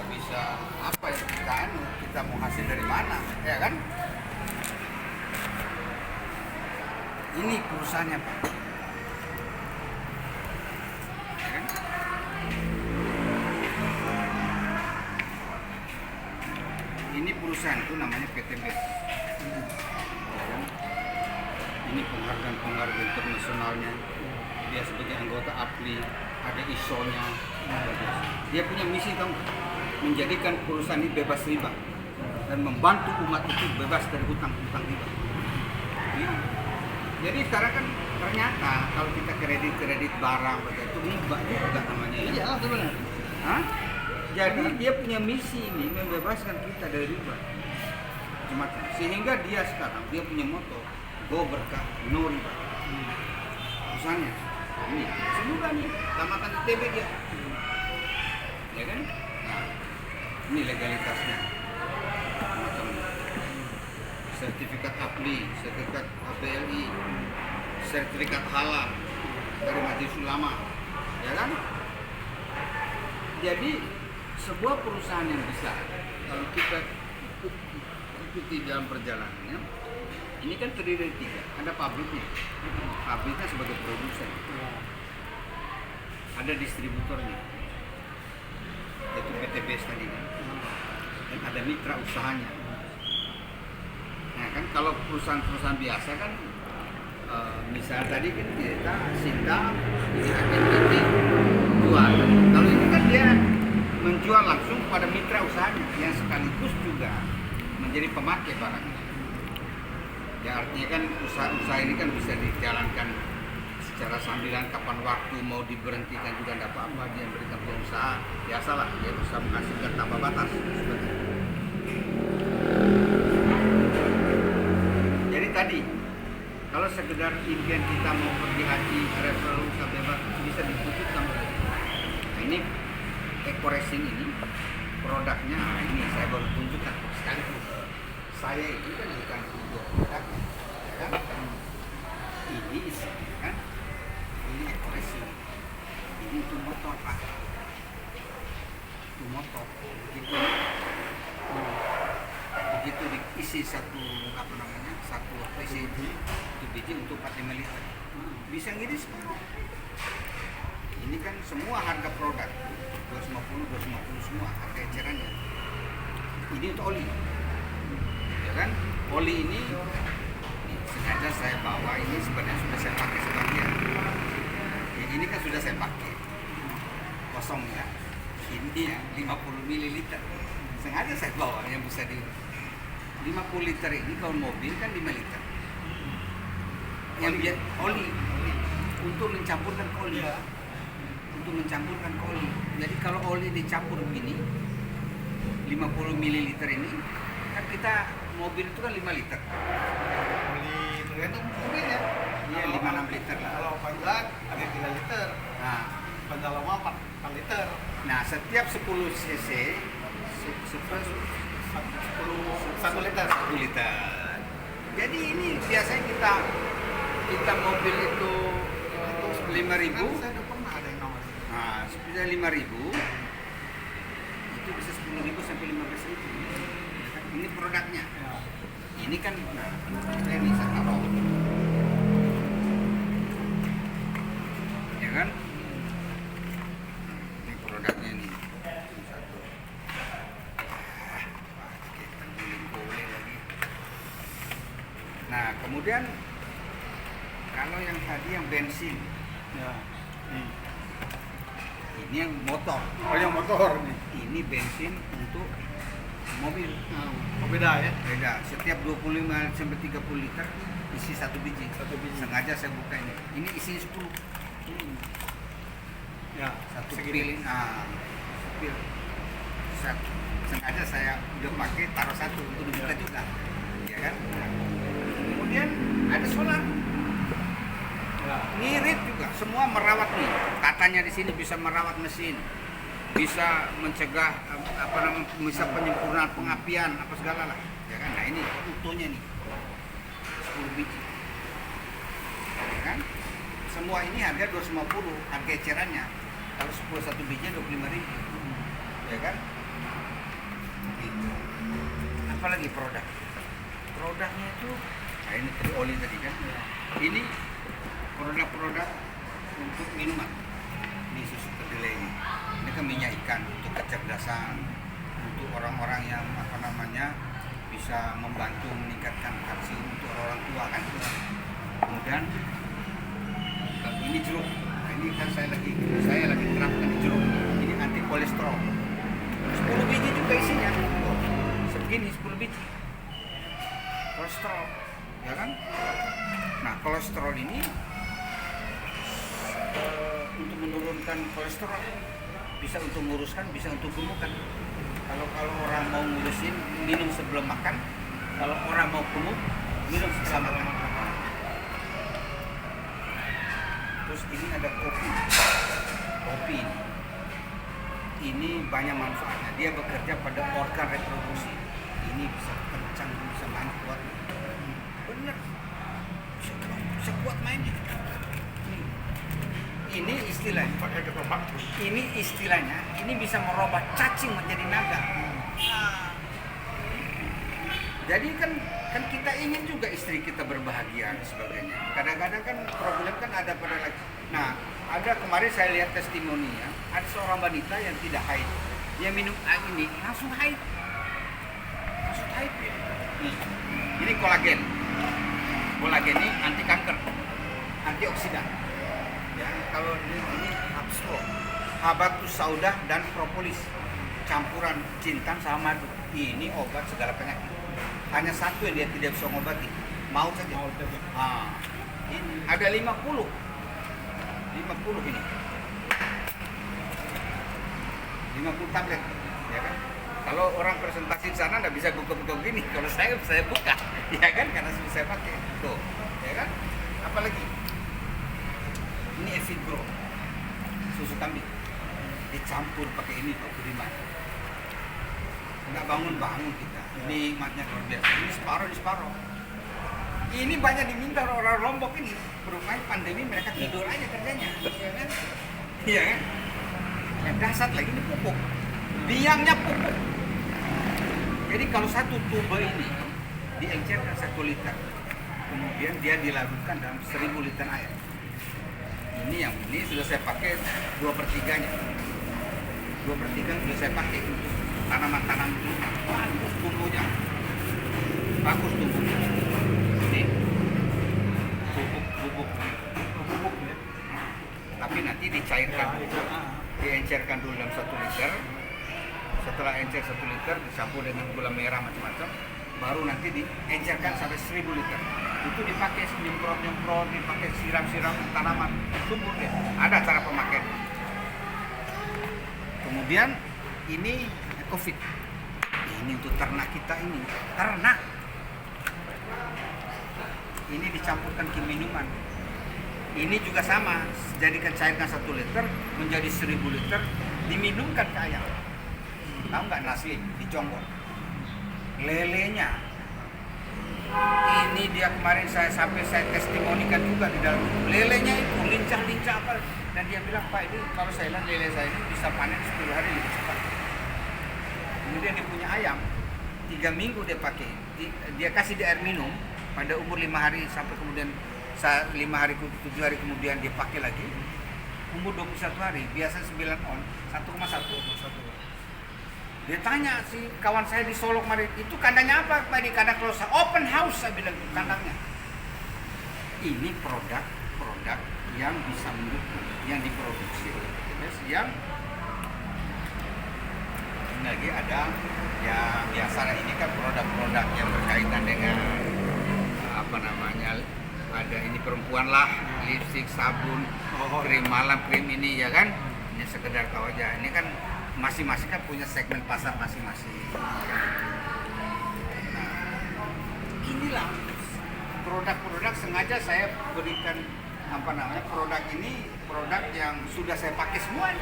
nggak bisa apa ya kita mau hasil dari mana, ya kan? Ini perusahaannya Pak. Ya kan? Ini perusahaan itu namanya PT BES. Ya kan? Ini penghargaan internasionalnya. Dia sebagai anggota APLI, ada ISO-nya. Dia punya misi kan menjadikan perusahaan ini bebas riba dan membantu umat itu bebas dari hutang-hutang riba. Ya. Jadi sekarang kan ternyata kalau kita kredit barang begitu riba juga namanya. Iya, benar. Hah? Jadi dia punya misi ini membebaskan kita dari riba. Semacam. Sehingga dia sekarang dia punya moto go berkah no riba. Misalnya ini semoga nih tamatan ITB dia. Ya kan? Nah, ini legalitasnya. Semacam sertifikat APLI, sertifikat APLI, sertifikat halal dari Majelis Ulama, ya kan? Jadi sebuah perusahaan yang besar, kalau kita ikuti dalam perjalanannya, ini kan terdiri dari 3. Ada pabriknya, pabriknya sebagai produsen, ada distributornya, yaitu PT BES tadi kan, dan ada mitra usahanya. Nah kan kalau perusahaan-perusahaan biasa kan, misalnya tadi kan kita Sinta, ini APT jual. Kalau ini kan dia menjual langsung pada mitra usahanya yang sekaligus juga menjadi pemakai barangnya. Ya artinya kan usaha ini kan bisa dijalankan secara sambilan, kapan waktu mau diberhentikan juga tidak apa-apa, dia berikan pengusaha biasalah, dia bisa menghasilkan tanpa batas sebenarnya. Jadi tadi kalau sekedar impian kita mau pergi haji, travel, usaha bebas bisa diwujudkan. Nah, ini Ecoresin ini produknya, ini saya baru tunjukkan sekaligus. Saya ini kan bukan produknya, ya kan? Ini isinya kan, ini Ecoresin, ini untuk motor Pak, itu motor. Begitu diisi satu biji untuk 45 liter, bisa ngiris Pak. Ini kan semua harga produk 250 semua harga ecerannya. Ini untuk oli, ya kan? Oli ini sengaja saya bawa, ini sebenarnya sudah saya pakai sebagian. Ya, ini kan sudah saya pakai kosong ya. Ini ya 50 ml. Sengaja saya bawa yang bisa di 50 liter ini, kalau mobil kan 5 liter. Yang biar oli untuk mencampurkan ke oli. Ya. Untuk mencampurkan ke oli. Jadi kalau oli dicampur begini 50 ml ini kan kita mobil itu kan 5 liter. Oli tergantung mobil ya. Iya, 5-6 liter lah. Kalau panjang ada 3 liter. Nah, panjang lama 4 liter. nah setiap 10 cc 1 liter. 1 liter. Jadi ini biasanya kita mobil itu 5.000. Saya udah pernah ada yang nomor. Nah, sudah 5.000 itu bisa 10.000 sampai 15.000. Ini produknya. Ya. Ini kan, nah, ini saya taruh. Ya kan? Ini produknya nih. Ini satu. Pakai tengguling boleh lagi. Nah, kemudian kalau yang tadi yang bensin, Ya. ini yang motor. Oh, yang motor nih. Ini bensin untuk mobil. Oh, beda ya. Beda. Setiap 25 sampai 30 liter isi 1 biji. 1 biji. Sengaja saya buka ini. Ini isinya 10. Ya, Satu segini. pil. Nah, pil. Sengaja saya udah pakai taruh satu untuk dibuka juga. Ya kan? Nah, kemudian ada solar. Ya. Ngirit juga, semua merawat nih. Katanya di sini bisa merawat mesin, bisa mencegah bisa penyempurnaan pengapian apa segala lah. Ya kan? Nah ini utuhnya nih, 10 biji. Ya kan? Semua ini harga 250, harga ecerannya. Kalau 10 satu biji 25.000. Ya kan? Apalagi produknya itu, nah ini tadi oli tadi kan, ini produk-produk untuk minuman di susu kedelai ini kan minyak ikan untuk kecerdasan, untuk orang-orang yang bisa membantu meningkatkan kalsium untuk orang tua kan. Kemudian ini jeruk. Nah, ini kan saya lagi terapkan di jeruk. Ini anti kolesterol. 10 biji juga isinya. Segini 10 biji. Kolesterol, ya kan? Nah, kolesterol ini untuk menurunkan kolesterol, bisa untuk menguruskan, bisa untuk gemukkan. Kalau orang mau ngurusin minum sebelum makan, kalau orang mau gemuk minum setelah makan. Terus ini ada kopi ini banyak manfaatnya. Dia bekerja pada organ reproduksi. Ini bisa kencang, bisa main kuat. Bener, bisa kuat mainnya. Ini istilahnya, ini bisa merubah cacing menjadi naga. Jadi kan kita ingin juga istri kita berbahagia dan sebagainya. Kadang-kadang kan problem kan ada pada lagi. Nah, ada kemarin saya lihat testimoni ya, ada seorang wanita yang tidak haid. Dia minum air ini langsung haid. Nih, ini kolagen. Kolagen ini anti kanker, antioksidan. Ya, kalau ini habatus sauda dan propolis campuran jintan sama madu. Ini obat segala penyakit. Hanya satu yang dia tidak bisa mengobati, maut saja. Ini ada 50 ini. 50 tablet, ya kan? Kalau orang presentasi di sana nggak bisa buka-buka gini. Kalau saya buka, ya kan? Karena sudah saya pakai. Tuh, ya kan? Apalagi? Ini Evigro, susu kambing, dicampur pakai ini Pak Budiman. Nggak bangun kita, nikmatnya luar biasa. Ini separuh. Ini banyak diminta orang Lombok ini. Bermain pandemi mereka tidur aja kerjanya, ya kan? Iya kan? Yang dahsyat lagi ini pupuk, biangnya pupuk. Jadi kalau satu tube ini diencerkan 1 liter, kemudian dia dilarutkan dalam 1000 liter air. Ini sudah saya pakai 2/3-nya. 2/3 sudah saya pakai untuk tanaman-tanaman itu. Bagus tumbuhnya. Ini bubuk ya. Tapi nanti dicairkan dulu. Diencerkan dulu dalam 1 liter. Setelah encer 1 liter dicampur dengan gula merah macam-macam, baru nanti diencerkan sampai 1000 liter. Itu dipakai nyemprot, dipakai siram tanaman, subur deh. Ada cara pemakaian. Kemudian ini COVID. Ini untuk ternak kita ini. Ternak. Ini dicampurkan ke minuman. Ini juga sama. Jadikan cairkan 1 liter menjadi 1000 liter, diminumkan ke ayam. Tahu nggak nasi diconggol? Lelenya. Ini dia kemarin saya testimonikan juga di dalam lelenya itu lincah apa, dan dia bilang, Pak, ini kalau saya lihat lele saya ini bisa panen 10 hari lebih cepat. Kemudian dia punya ayam 3 minggu dia pakai, dia kasih di air minum pada umur 5 hari sampai kemudian 5 hari 7 hari kemudian dia pakai lagi, umur 21 hari biasa 9 on 1,1. Dia tanya si kawan saya di Solo kemarin, itu kandangnya apa Pak? Di kandang close open house, saya bilang kandangnya. Ini produk yang bisa mendukung, yang diproduksi oleh PTBS, yang ini lagi ada yang biasa ini kan produk-produk yang berkaitan dengan ada ini perempuan lah, lipstik, sabun, krim malam, krim ini ya kan. Ini sekedar tahu aja. Ini kan masing-masing kan punya segmen pasar masing-masing. Nah, inilah produk-produk sengaja saya berikan produk ini produk yang sudah saya pakai semua,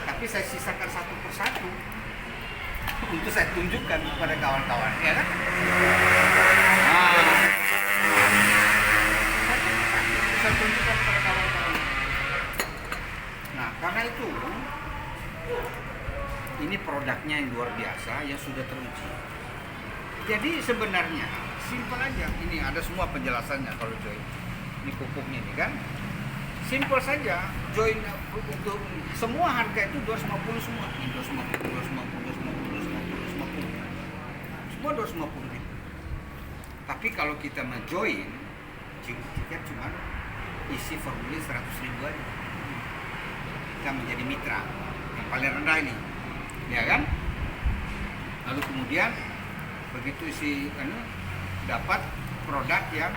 tapi saya sisakan satu persatu untuk saya tunjukkan kepada kawan-kawan, ya kan? Saya tunjukkan kepada kawan-kawan. Nah, karena itu ini produknya yang luar biasa yang sudah teruji. Jadi sebenarnya simpel aja. Ini ada semua penjelasannya kalau join. Ini pupuknya ini kan. Simpel saja. Join untuk semua harga itu 250 semua. Ini 250, 250, 250, 250, 250. Semua 250 ribu. Tapi kalau kita menjoin, tiket cuma isi formulir 100 ribu aja. Kita menjadi mitra yang paling rendah ini, ya kan? Lalu kemudian begitu isi dapat produk yang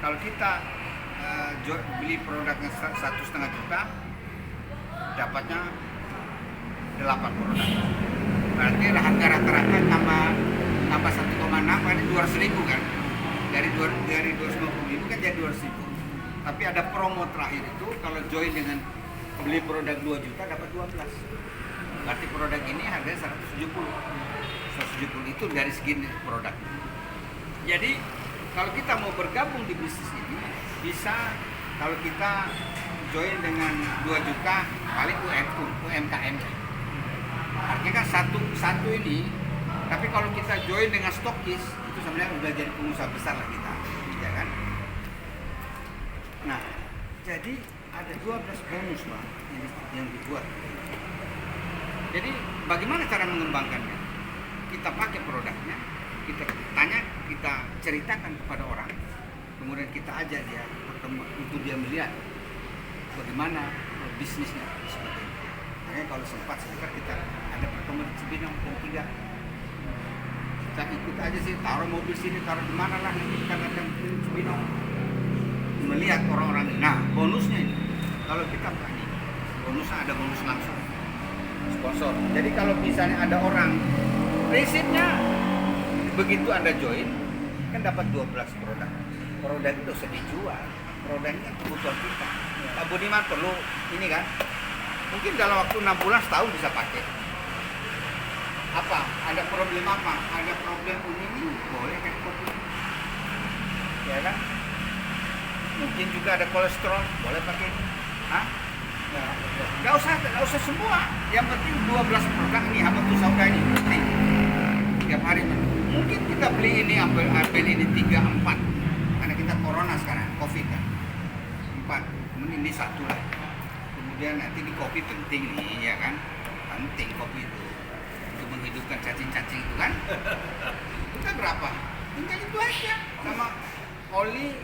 kalau kita beli produknya 1,5 juta, dapatnya 8 produk. Berarti harga rata-rata tambah 1,6 kan 200 ribu kan? Dari 250 ribu kan jadi 200 ribu. Tapi ada promo terakhir itu kalau join dengan beli produk 2 juta dapat 12. Berarti produk ini harganya 170. 170 itu dari segini produk. Jadi kalau kita mau bergabung di bisnis ini bisa kalau kita join dengan 2 juta paling UMKM. Artinya kan satu ini, tapi kalau kita join dengan stokis itu sebenarnya udah jadi pengusaha besar lah kita, ya kan? Nah, jadi ada 12 bonus Bang yang dibuat. Jadi bagaimana cara mengembangkannya? Kita pakai produknya, kita tanya, kita ceritakan kepada orang, kemudian kita ajak dia bertemu untuk dia melihat bagaimana bisnisnya seperti itu. Makanya kalau sempat sekitar kita ada pertemuan di Cibinong jam 3, kita ikut aja sih, taruh mobil sini, taruh di mana lah, nanti kita datang ke Cibinong melihat orang-orang ini. Nah, bonusnya ini kalau kita berani, bonusnya ada bonus langsung sponsor. Jadi kalau misalnya ada orang, prinsipnya begitu Anda join kan dapat 12 produk. Produk itu usah dijual. Produknya kebutuhan kita. Pak Budiman perlu ini kan? Mungkin dalam waktu 6 bulan setahun bisa pakai. Apa? Ada problem apa? Ada problem ini boleh kan kopi. Ya kan? Mungkin juga ada kolesterol, boleh pakai ini. Hah? Nggak usah semua. Yang penting 12 produk ini Habatus Sauda ini penting. Tiap hari mungkin kita beli ini apel ini 3, 4 karena kita corona sekarang, covid kan 4, kemudian ini 1 lah. Kemudian nanti di kopi penting nih, ya kan? Penting kopi itu untuk menghidupkan cacing-cacing itu kan. Kita berapa? Tinggal itu aja. Sama oli,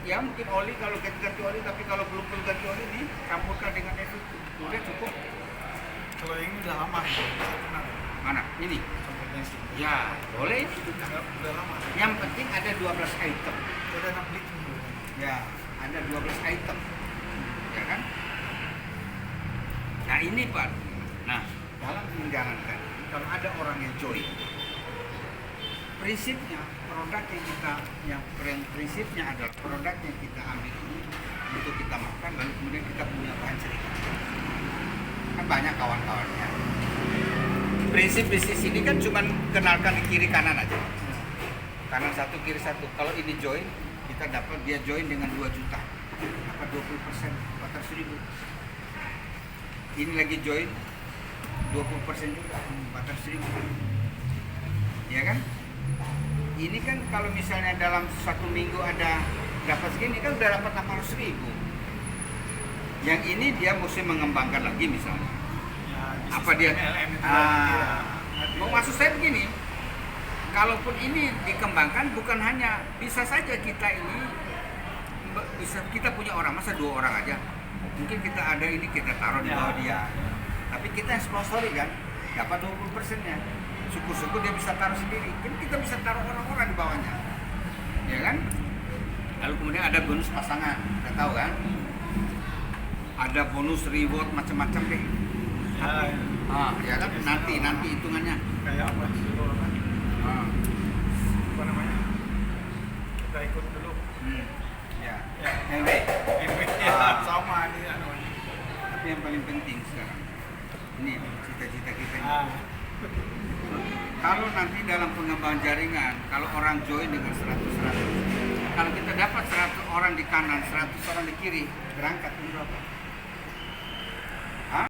ya mungkin oli kalau ganti oli, tapi kalau belum perlu ganti oli nih campurkan dengan itu udah cukup. Kalau ini udah lama Mana? Ini? Ya, boleh itu juga. Udah lama. Yang penting ada 12 item. Udah 6 liter. Ya, ada 12 item. Ya kan? Nah ini Pak. Nah, dalam menjalankan kalau ada orang yang join, prinsipnya produk yang prinsipnya adalah produk yang kita ambil ini untuk kita makan, lalu kemudian kita punya bahan cerita. Kan banyak kawan-kawannya. Prinsip bisnis ini kan cuma kenalkan di kiri kanan aja. Kanan 1, kiri 1. Kalau ini join, kita dapat dia join dengan 2 juta. Dapat 20%, 400 ribu. Ini lagi join 20% juga, 400 ribu. Ya kan? Ini kan kalau misalnya dalam 1 minggu ada dapat segini kan udah dapat 800 ribu. Yang ini dia mesti mengembangkan lagi misalnya. Ya, Apa dia? MLM itu Mau maksud saya begini, kalaupun ini dikembangkan bukan hanya bisa saja kita ini bisa kita punya orang, masa 2 orang aja. Mungkin kita ada ini kita taruh di bawah dia. Tapi kita yang sponsori kan dapat 20%-nya. Syukur-syukur dia bisa taruh sendiri. Kan kita bisa taruh orang-orang di bawahnya. Ya kan? Lalu kemudian ada bonus pasangan, kita tahu kan? Ada bonus reward macam-macam deh. Ya kan nanti hitungannya. Kayak apa sih orang? Apa namanya? Kita ikut dulu. Ya. Ya. MB. Sama ini namanya. Tapi yang paling penting sekarang ini cita-cita kita ini. Kalau nanti dalam pengembangan jaringan, kalau orang join dengan 100, kalau kita dapat 100 orang di kanan, 100 orang di kiri, berangkat ini berapa?